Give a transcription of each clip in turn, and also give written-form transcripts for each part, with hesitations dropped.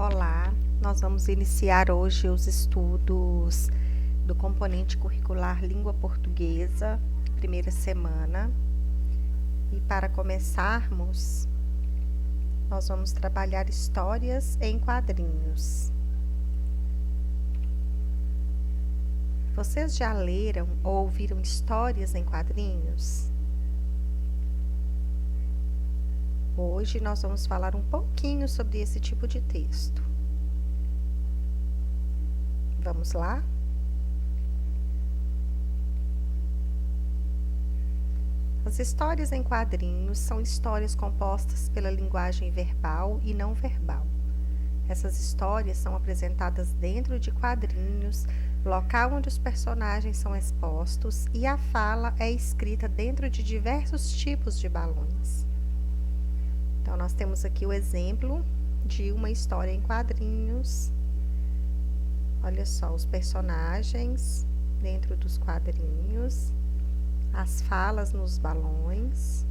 Olá, nós vamos iniciar hoje os estudos do componente curricular Língua Portuguesa, primeira semana. E para começarmos, nós vamos trabalhar histórias em quadrinhos. Vocês já leram ou ouviram histórias em quadrinhos? Hoje nós vamos falar um pouquinho sobre esse tipo de texto. Vamos lá? As histórias em quadrinhos são histórias compostas pela linguagem verbal e não verbal. Essas histórias são apresentadas dentro de quadrinhos, local onde os personagens são expostos, e a fala é escrita dentro de diversos tipos de balões. Então, nós temos aqui o exemplo de uma história em quadrinhos. Olha só, os personagens dentro dos quadrinhos, as falas nos balões.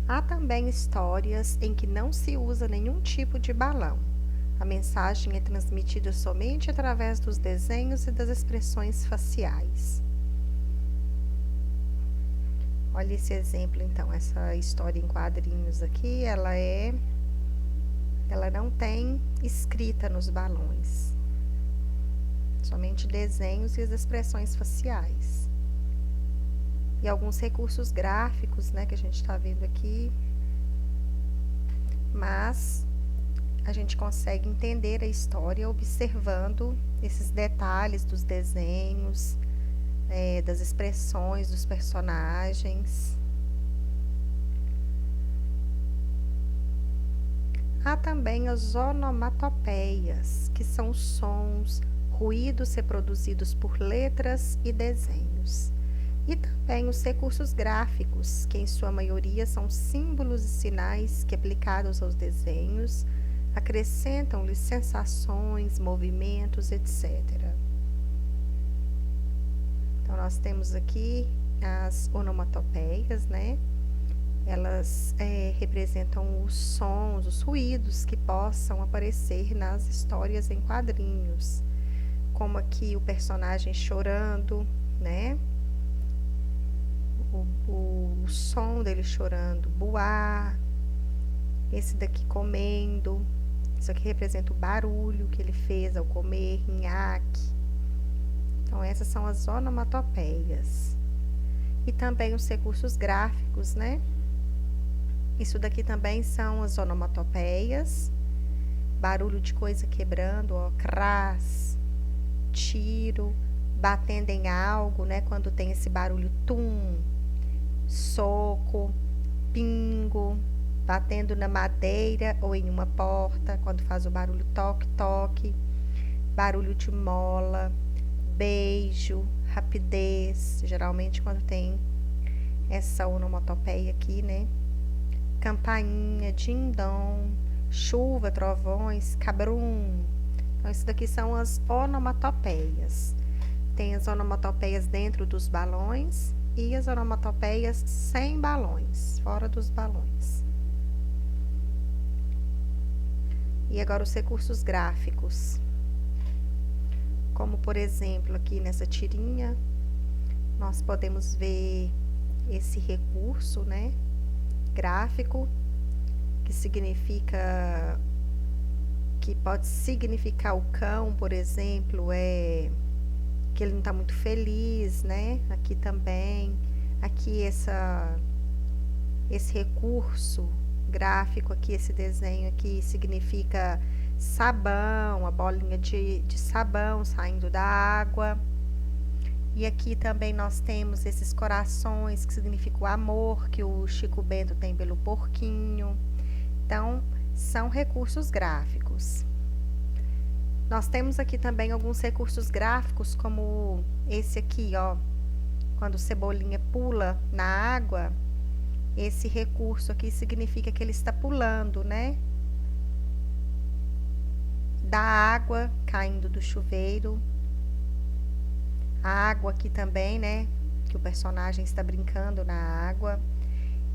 Há também histórias em que não se usa nenhum tipo de balão. A mensagem é transmitida somente através dos desenhos e das expressões faciais. Olha esse exemplo, então, essa história em quadrinhos aqui, ela não tem escrita nos balões, somente desenhos e as expressões faciais. E alguns recursos gráficos, né, que a gente está vendo aqui, mas a gente consegue entender a história observando esses detalhes dos desenhos, das expressões dos personagens. Há também as onomatopeias, que são sons, ruídos reproduzidos por letras e desenhos. E também os recursos gráficos, que em sua maioria são símbolos e sinais que, aplicados aos desenhos, acrescentam-lhes sensações, movimentos, etc. Então, nós temos aqui as onomatopeias, né? Elas representam os sons, os ruídos que possam aparecer nas histórias em quadrinhos. Como aqui o personagem chorando, né? O som dele chorando, buar. Esse daqui comendo. Isso aqui representa o barulho que ele fez ao comer, nhaque. Então, essas são as onomatopeias. E também os recursos gráficos, né? Isso daqui também são as onomatopeias. Barulho de coisa quebrando, ó, crás, tiro, batendo em algo, né? Quando tem esse barulho tum, soco, pingo, batendo na madeira ou em uma porta, quando faz o barulho toque-toque, barulho de mola, beijo, rapidez, geralmente quando tem essa onomatopeia aqui, né? Campainha, dindom, chuva, trovões, cabrum. Então, isso daqui são as onomatopeias. Tem as onomatopeias dentro dos balões e as onomatopeias sem balões, fora dos balões. E agora os recursos gráficos. Como, por exemplo, aqui nessa tirinha, nós podemos ver esse recurso, né, gráfico, que significa, que pode significar o cão, por exemplo, que ele não está muito feliz, né? Aqui também, aqui esse recurso gráfico aqui, esse desenho aqui significa sabão, a bolinha de sabão saindo da água. E aqui também nós temos esses corações, que significa o amor que o Chico Bento tem pelo porquinho. Então, são recursos gráficos. Nós temos aqui também alguns recursos gráficos, como esse aqui, ó. Quando o Cebolinha pula na água, esse recurso aqui significa que ele está pulando, né? Da água caindo do chuveiro. A água aqui também, né? Que o personagem está brincando na água.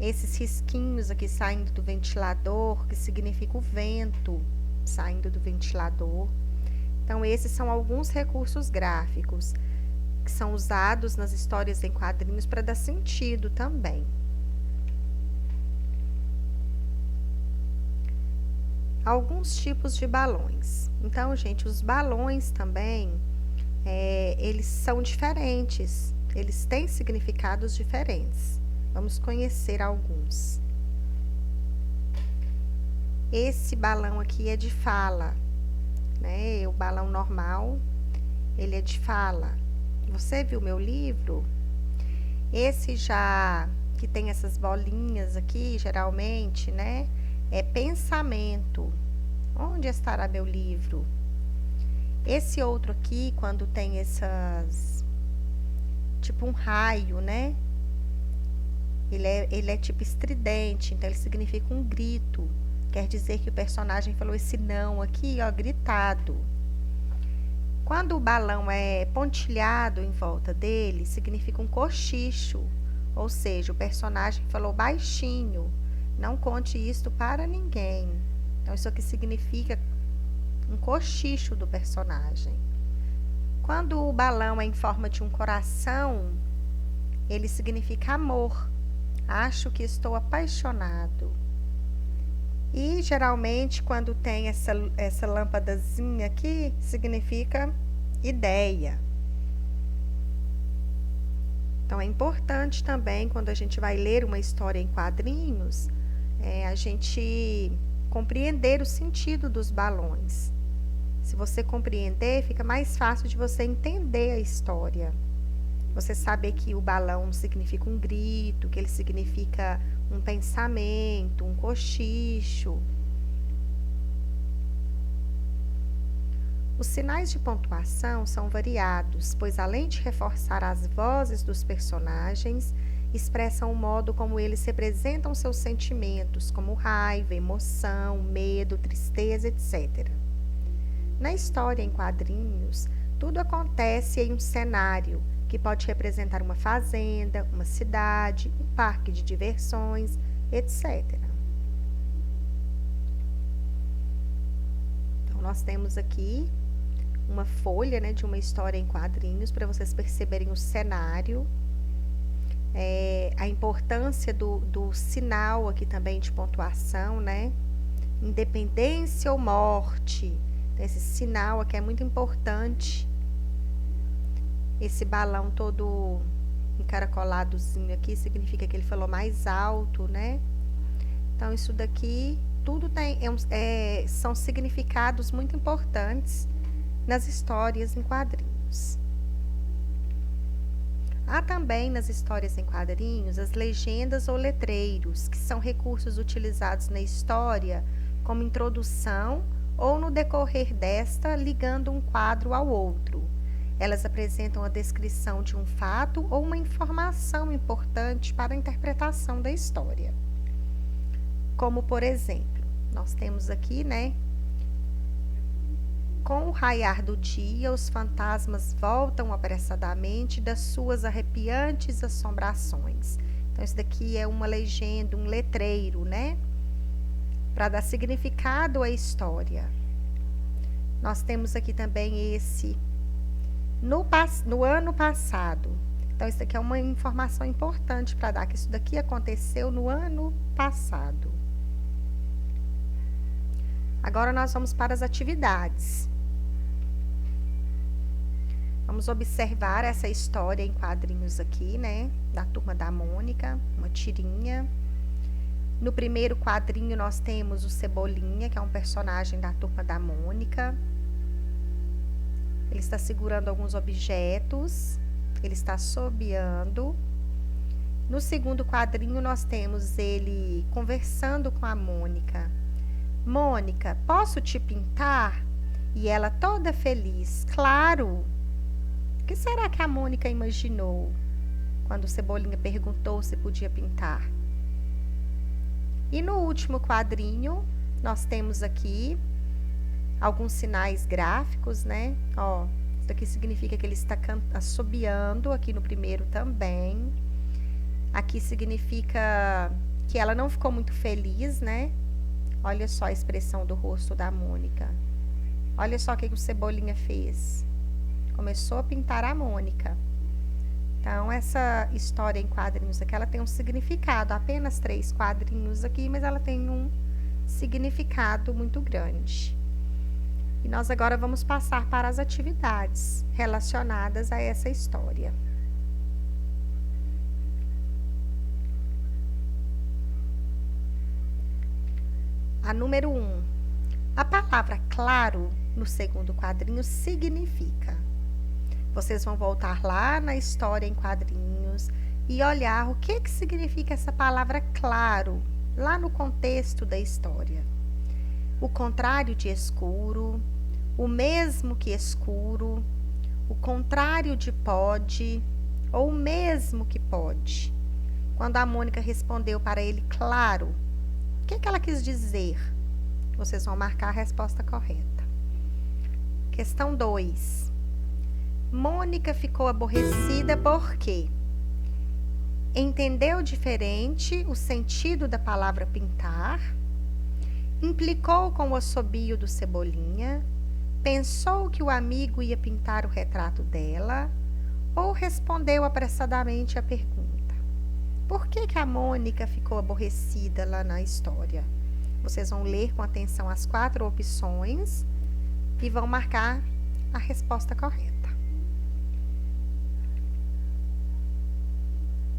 Esses risquinhos aqui saindo do ventilador, que significa o vento saindo do ventilador. Então, esses são alguns recursos gráficos que são usados nas histórias em quadrinhos para dar sentido também. Alguns tipos de balões. Então, gente, os balões também, eles são diferentes, eles têm significados diferentes. Vamos conhecer alguns. Esse balão aqui é de fala, né? O balão normal, ele é de fala. Você viu meu livro? Esse já, que tem essas bolinhas aqui, geralmente, né? É pensamento. Onde estará meu livro? Esse outro aqui, quando tem essas, tipo um raio, né? Ele é tipo estridente, então ele significa um grito. Quer dizer que o personagem falou esse não aqui, ó, gritado. Quando o balão é pontilhado em volta dele, significa um cochicho. Ou seja, o personagem falou baixinho. Não conte isto para ninguém. Então, isso aqui significa um cochicho do personagem. Quando o balão é em forma de um coração, ele significa amor. Acho que estou apaixonado. E, geralmente, quando tem essa lâmpadazinha aqui, significa ideia. Então, é importante também, quando a gente vai ler uma história em quadrinhos, a gente compreender o sentido dos balões. Se você compreender, fica mais fácil de você entender a história. Você saber que o balão significa um grito, que ele significa um pensamento, um cochicho. Os sinais de pontuação são variados, pois além de reforçar as vozes dos personagens, expressam o modo como eles representam seus sentimentos, como raiva, emoção, medo, tristeza, etc. Na história em quadrinhos, tudo acontece em um cenário, que pode representar uma fazenda, uma cidade, um parque de diversões, etc. Então, nós temos aqui uma folha, né, de uma história em quadrinhos, para vocês perceberem o cenário, a importância do sinal aqui também de pontuação, né? Independência ou morte. Esse sinal aqui é muito importante. Esse balão todo encaracoladozinho aqui significa que ele falou mais alto, né? Então, isso daqui, tudo são significados muito importantes nas histórias em quadrinhos. Há também nas histórias em quadrinhos as legendas ou letreiros, que são recursos utilizados na história como introdução ou no decorrer desta, ligando um quadro ao outro. Elas apresentam a descrição de um fato ou uma informação importante para a interpretação da história. Como, por exemplo, nós temos aqui, né? Com o raiar do dia, os fantasmas voltam apressadamente das suas arrepiantes assombrações. Então, isso daqui é uma legenda, um letreiro, né? Para dar significado à história. Nós temos aqui também esse no ano passado. Então, isso daqui é uma informação importante para dar, que isso daqui aconteceu no ano passado. Agora, nós vamos para as atividades. Vamos observar essa história em quadrinhos aqui, né? Da Turma da Mônica, uma tirinha. No primeiro quadrinho, nós temos o Cebolinha, que é um personagem da Turma da Mônica. Ele está segurando alguns objetos, ele está assobiando. No segundo quadrinho, nós temos ele conversando com a Mônica. Mônica, posso te pintar? E ela toda feliz. Claro! O que será que a Mônica imaginou quando o Cebolinha perguntou se podia pintar? E no último quadrinho, nós temos aqui alguns sinais gráficos, né? Ó, isso aqui significa que ele está assobiando, aqui no primeiro também. Aqui significa que ela não ficou muito feliz, né? Olha só a expressão do rosto da Mônica. Olha só o que o Cebolinha fez. Começou a pintar a Mônica. Então, essa história em quadrinhos aqui, ela tem um significado. Apenas 3 quadrinhos aqui, mas ela tem um significado muito grande. E nós agora vamos passar para as atividades relacionadas a essa história. A número 1. A palavra claro no segundo quadrinho significa. Vocês vão voltar lá na história em quadrinhos e olhar o que significa essa palavra claro, lá no contexto da história. O contrário de escuro, o mesmo que escuro, o contrário de pode, ou o mesmo que pode. Quando a Mônica respondeu para ele claro, o que ela quis dizer? Vocês vão marcar a resposta correta. Questão 2. Mônica ficou aborrecida porque entendeu diferente o sentido da palavra pintar, implicou com o assobio do Cebolinha, pensou que o amigo ia pintar o retrato dela ou respondeu apressadamente a pergunta. Por que a Mônica ficou aborrecida lá na história? Vocês vão ler com atenção as 4 opções e vão marcar a resposta correta.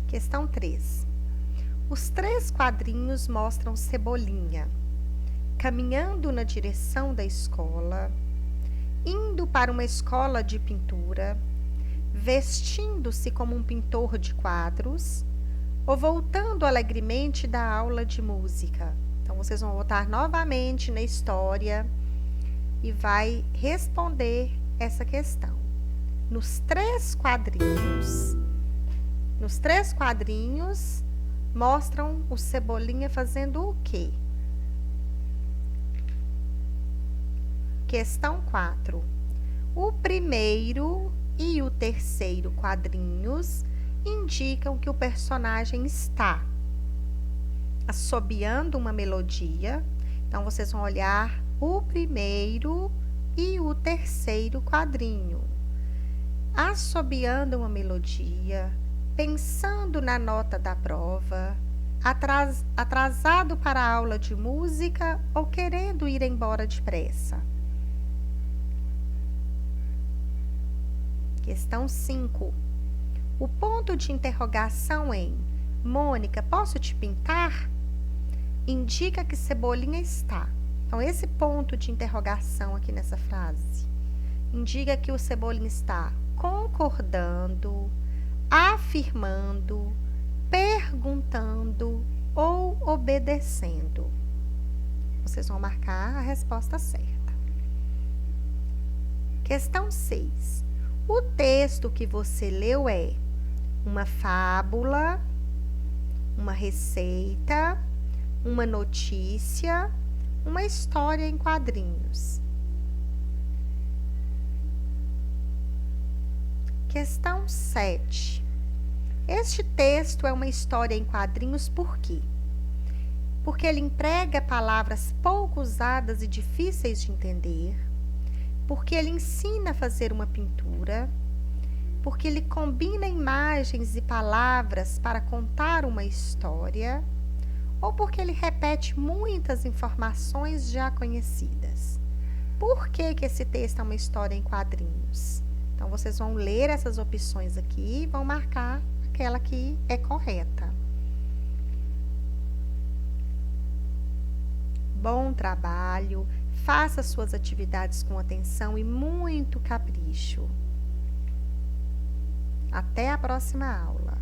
Questão 3. Os 3 quadrinhos mostram Cebolinha caminhando na direção da escola, indo para uma escola de pintura, vestindo-se como um pintor de quadros ou voltando alegremente da aula de música. Então, vocês vão voltar novamente na história e vai responder essa questão. Nos 3 quadrinhos mostram o Cebolinha fazendo o quê? Questão 4. O primeiro e o terceiro quadrinhos indicam que o personagem está assobiando uma melodia. Então, vocês vão olhar o primeiro e o terceiro quadrinho. Assobiando uma melodia, pensando na nota da prova, atrasado para a aula de música ou querendo ir embora depressa. Questão 5. O ponto de interrogação em Mônica, posso te pintar? Indica que Cebolinha está. Então, esse ponto de interrogação aqui nessa frase indica que o Cebolinha está concordando, afirmando, perguntando ou obedecendo. Vocês vão marcar a resposta certa. Questão 6. O texto que você leu é uma fábula, uma receita, uma notícia, uma história em quadrinhos. Questão 7. Este texto é uma história em quadrinhos por quê? Porque ele emprega palavras pouco usadas e difíceis de entender, porque ele ensina a fazer uma pintura, porque ele combina imagens e palavras para contar uma história, ou porque ele repete muitas informações já conhecidas. Por que esse texto é uma história em quadrinhos? Então, vocês vão ler essas opções aqui e vão marcar aquela que é correta. Bom trabalho! Faça suas atividades com atenção e muito capricho. Até a próxima aula.